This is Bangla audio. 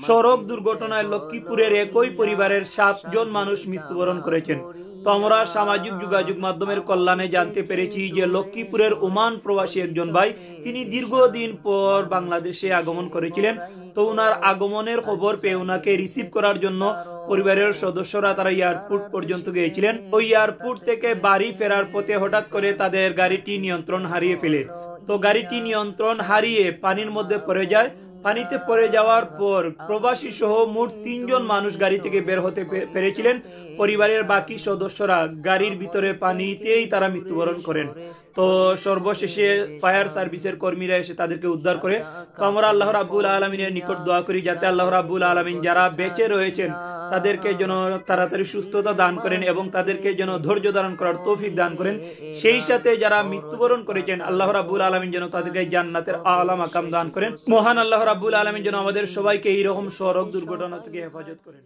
সড়ক দুর্ঘটনায় লক্ষ্মীপুরের একই পরিবারের 7 জন মানুষ মৃত্যুবরণ করেছেন। তো আমরা সামাজিক যোগাযোগ মাধ্যমের কল্যাণে জানতে পেরেছি যে লক্ষ্মীপুরের ওমান প্রবাসী একজন ভাই, তিনি দীর্ঘদিন পর বাংলাদেশে আগমন করেছিলেন। তো উনার আগমনের খবর পেয়ে উনাকে রিসিভ করার জন্য পরিবারের সদস্যরা তারা এয়ারপোর্ট পর্যন্ত গিয়েছিলেন। ওই এয়ারপোর্ট থেকে বাড়ি ফেরার পথে হঠাৎ করে তাদের গাড়িটি নিয়ন্ত্রণ হারিয়ে ফেলে। তো গাড়িটি নিয়ন্ত্রণ হারিয়ে পানির মধ্যে পড়ে যায়। পানিতে পড়ে যাওয়ার পর প্রবাসী সহ মোট 3 জন মানুষ গাড়ি থেকে বের হতে পেরেছিলেন। পরিবারের বাকি সদস্যরা গাড়ির ভিতরে পানিতেই তারা মৃত্যুবরণ করেন। তো সর্বশেষে ফায়ার সার্ভিসের কর্মীরা এসে তাদেরকে উদ্ধার করে। তো আমরা আল্লাহ রাব্বুল আলামিনের নিকট দোয়া করি যাতে আল্লাহ রাব্বুল আলামিন যারা বেঁচে রয়েছেন তাদেরকে যেন তাড়াতাড়ি সুস্থতা দান করেন এবং তাদেরকে যেন ধৈর্য ধারণ করার তৌফিক দান করেন। সেই সাথে যারা মৃত্যুবরণ করেছেন আল্লাহ রাব্বুল আলামিন যেন তাদেরকে জান্নাতের আলা মাকাম দান করেন। মহান আল্লাহ রাব্বুল আলামিন যেন আমাদের সবাইকে এইরকম সড়ক দুর্ঘটনা থেকে হেফাজত করেন।